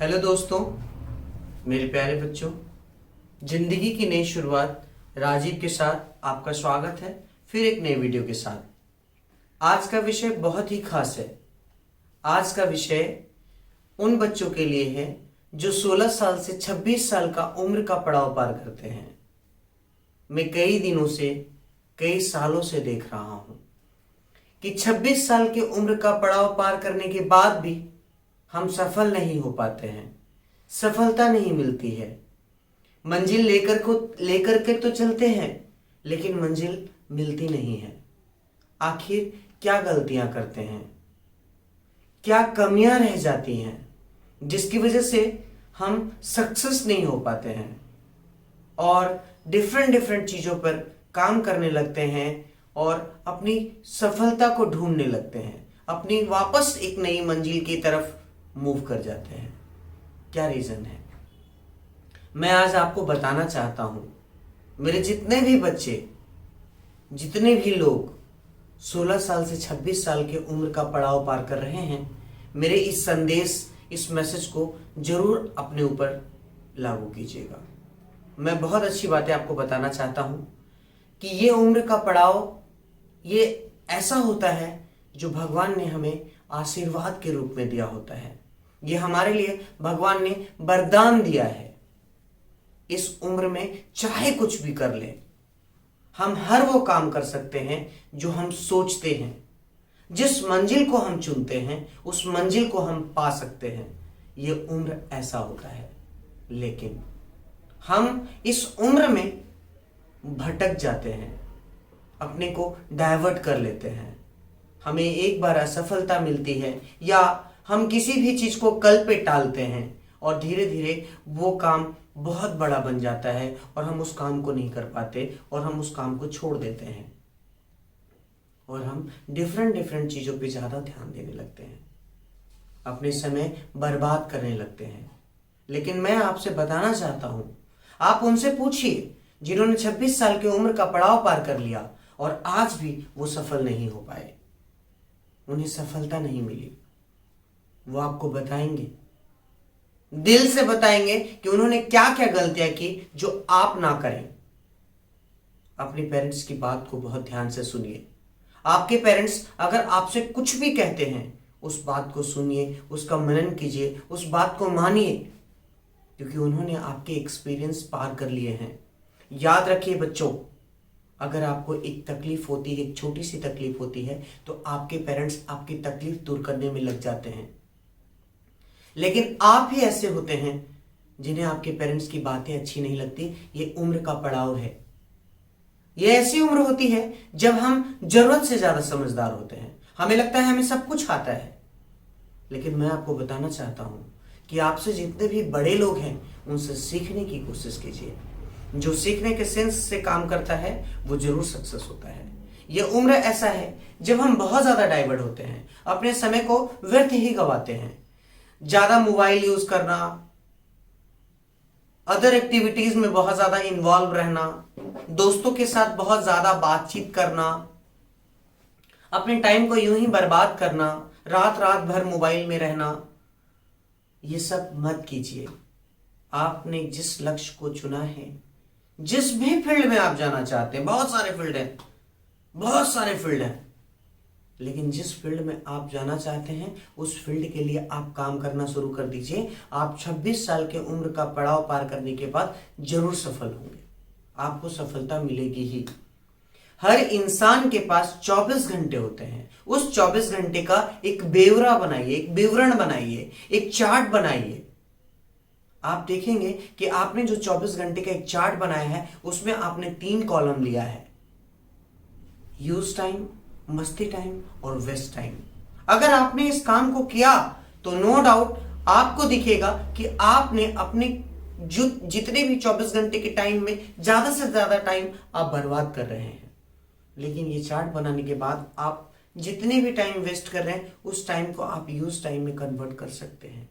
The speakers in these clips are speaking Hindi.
हेलो दोस्तों, मेरे प्यारे बच्चों। जिंदगी की नई शुरुआत राजीव के साथ आपका स्वागत है फिर एक नए वीडियो के साथ। आज का विषय बहुत ही खास है। आज का विषय उन बच्चों के लिए है जो 16 साल से 26 साल का उम्र का पड़ाव पार करते हैं। मैं कई दिनों से, कई सालों से देख रहा हूं कि 26 साल की उम्र का पड़ाव पार करने के बाद भी हम सफल नहीं हो पाते हैं, सफलता नहीं मिलती है। मंजिल लेकर के तो चलते हैं, लेकिन मंजिल मिलती नहीं है। आखिर क्या गलतियां करते हैं, क्या कमियां रह जाती हैं जिसकी वजह से हम सक्सेस नहीं हो पाते हैं और डिफरेंट चीजों पर काम करने लगते हैं और अपनी सफलता को ढूंढने लगते हैं, अपनी वापस एक नई मंजिल की तरफ मूव कर जाते हैं। क्या रीजन है, मैं आज आपको बताना चाहता हूं। मेरे जितने भी बच्चे, जितने भी लोग 16 साल से 26 साल के उम्र का पड़ाव पार कर रहे हैं, मेरे इस संदेश, इस मैसेज को जरूर अपने ऊपर लागू कीजिएगा। मैं बहुत अच्छी बातें आपको बताना चाहता हूं कि ये उम्र का पड़ाव, ये ऐसा होता है जो भगवान ने हमें आशीर्वाद के रूप में दिया होता है। ये हमारे लिए भगवान ने वरदान दिया है। इस उम्र में चाहे कुछ भी कर ले, हम हर वो काम कर सकते हैं जो हम सोचते हैं। जिस मंजिल को हम चुनते हैं उस मंजिल को हम पा सकते हैं। ये उम्र ऐसा होता है, लेकिन हम इस उम्र में भटक जाते हैं, अपने को डाइवर्ट कर लेते हैं। हमें एक बार असफलता मिलती है या हम किसी भी चीज को कल पे टालते हैं और धीरे धीरे वो काम बहुत बड़ा बन जाता है और हम उस काम को नहीं कर पाते और हम उस काम को छोड़ देते हैं और हम डिफरेंट चीजों पे ज्यादा ध्यान देने लगते हैं, अपने समय बर्बाद करने लगते हैं। लेकिन मैं आपसे बताना चाहता हूं, आप उनसे पूछिए जिन्होंने 26 साल की उम्र का पड़ाव पार कर लिया और आज भी वो सफल नहीं हो पाए, उन्हें सफलता नहीं मिली। वो आपको बताएंगे, दिल से बताएंगे कि उन्होंने क्या क्या गलतियां की जो आप ना करें। अपने पेरेंट्स की बात को बहुत ध्यान से सुनिए। आपके पेरेंट्स अगर आपसे कुछ भी कहते हैं, उस बात को सुनिए, उसका मनन कीजिए, उस बात को मानिए, क्योंकि उन्होंने आपके एक्सपीरियंस पार कर लिए हैं। याद रखिए बच्चों, अगर आपको एक तकलीफ होती है, एक छोटी सी तकलीफ होती है, तो आपके पेरेंट्स आपकी तकलीफ दूर करने में लग जाते हैं। लेकिन आप ही ऐसे होते हैं जिन्हें आपके पेरेंट्स की बातें अच्छी नहीं लगती। ये उम्र का पड़ाव है। ये ऐसी उम्र होती है जब हम जरूरत से ज्यादा समझदार होते हैं। हमें लगता है हमें सब कुछ आता है। लेकिन मैं आपको बताना चाहता हूं कि आपसे जितने भी बड़े लोग हैं, उनसे सीखने की कोशिश कीजिए। जो सीखने के सेंस से काम करता है वो जरूर सक्सेस होता है। ये उम्र ऐसा है जब हम बहुत ज्यादा डाइवर्ट होते हैं, अपने समय को व्यर्थ ही गवाते हैं। ज्यादा मोबाइल यूज करना, अदर एक्टिविटीज में बहुत ज्यादा इन्वॉल्व रहना, दोस्तों के साथ बहुत ज्यादा बातचीत करना, अपने टाइम को यूं ही बर्बाद करना, रात रात भर मोबाइल में रहना, ये सब मत कीजिए। आपने जिस लक्ष्य को चुना है, जिस भी फील्ड में आप जाना चाहते हैं, बहुत सारे फील्ड हैं, लेकिन जिस फील्ड में आप जाना चाहते हैं उस फील्ड के लिए आप काम करना शुरू कर दीजिए। आप 26 साल के उम्र का पड़ाव पार करने के बाद जरूर सफल होंगे, आपको सफलता मिलेगी ही। हर इंसान के पास 24 घंटे होते हैं। उस 24 घंटे का एक ब्यौरा बनाइए, एक विवरण बनाइए, एक चार्ट बनाइए। आप देखेंगे कि आपने जो 24 घंटे का एक चार्ट बनाया है, उसमें आपने 3 कॉलम लिया है, यूज टाइम, मस्ती टाइम और वेस्ट टाइम। अगर आपने इस काम को किया तो नो डाउट आपको दिखेगा कि आपने अपने जितने भी 24 घंटे के टाइम में ज्यादा से ज्यादा टाइम आप बर्बाद कर रहे हैं। लेकिन ये चार्ट बनाने के बाद आप जितने भी टाइम वेस्ट कर रहे हैं, उस टाइम को आप यूज टाइम में कन्वर्ट कर सकते हैं।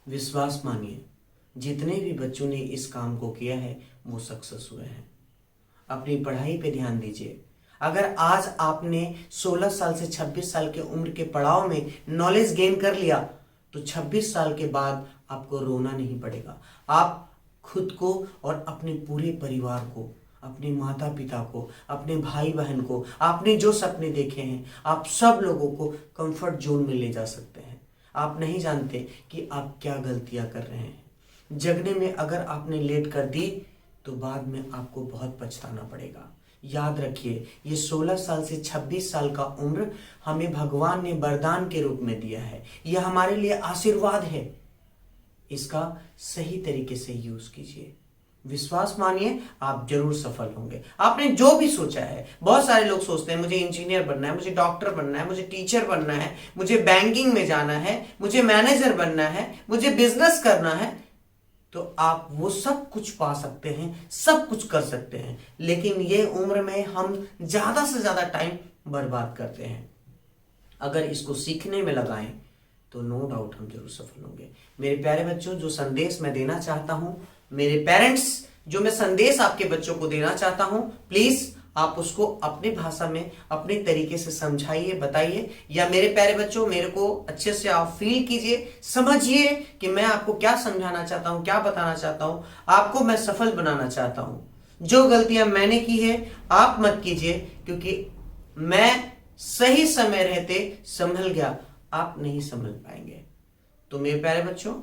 विश्वास मानिए, जितने भी बच्चों ने इस काम को किया है वो सक्सेस हुए हैं। अपनी पढ़ाई पे ध्यान दीजिए। अगर आज आपने 16 साल से 26 साल के उम्र के पड़ाव में नॉलेज गेन कर लिया, तो 26 साल के बाद आपको रोना नहीं पड़ेगा। आप खुद को और अपने पूरे परिवार को, अपने माता पिता को, अपने भाई बहन को, आपने जो सपने देखे हैं, आप सब लोगों को कंफर्ट जोन में ले जा सकते हैं। आप नहीं जानते कि आप क्या गलतियां कर रहे हैं। जगने में अगर आपने लेट कर दी तो बाद में आपको बहुत पछताना पड़ेगा। याद रखिए, ये 16 साल से 26 साल का उम्र हमें भगवान ने वरदान के रूप में दिया है। यह हमारे लिए आशीर्वाद है। इसका सही तरीके से यूज कीजिए। विश्वास मानिए, आप जरूर सफल होंगे। आपने जो भी सोचा है, बहुत सारे लोग सोचते हैं मुझे इंजीनियर बनना है, मुझे डॉक्टर बनना है, मुझे टीचर बनना है, मुझे बैंकिंग में जाना है, मुझे मैनेजर बनना है, मुझे बिजनेस करना है। तो आप वो सब कुछ पा सकते हैं, सब कुछ कर सकते हैं, लेकिन ये उम्र में हम ज्यादा से ज्यादा टाइम बर्बाद करते हैं। अगर इसको सीखने में लगाएं तो नो डाउट हम जरूर सफल होंगे। मेरे प्यारे बच्चों, जो संदेश मैं देना चाहता हूं, मेरे पेरेंट्स, जो मैं संदेश आपके बच्चों को देना चाहता हूं, प्लीज आप उसको अपनी भाषा में अपने तरीके से समझाइए, बताइए। या मेरे प्यारे बच्चों, मेरे को अच्छे से आप फील कीजिए, समझिए कि मैं आपको क्या समझाना चाहता हूं, क्या बताना चाहता हूं। आपको मैं सफल बनाना चाहता हूं। जो गलतियां मैंने की है आप मत कीजिए, क्योंकि मैं सही समय रहते संभल गया, आप नहीं समझ पाएंगे। तो मेरे प्यारे बच्चों,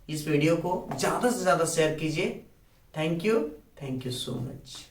इस वीडियो को ज्यादा से ज्यादा शेयर कीजिए। Thank you so much.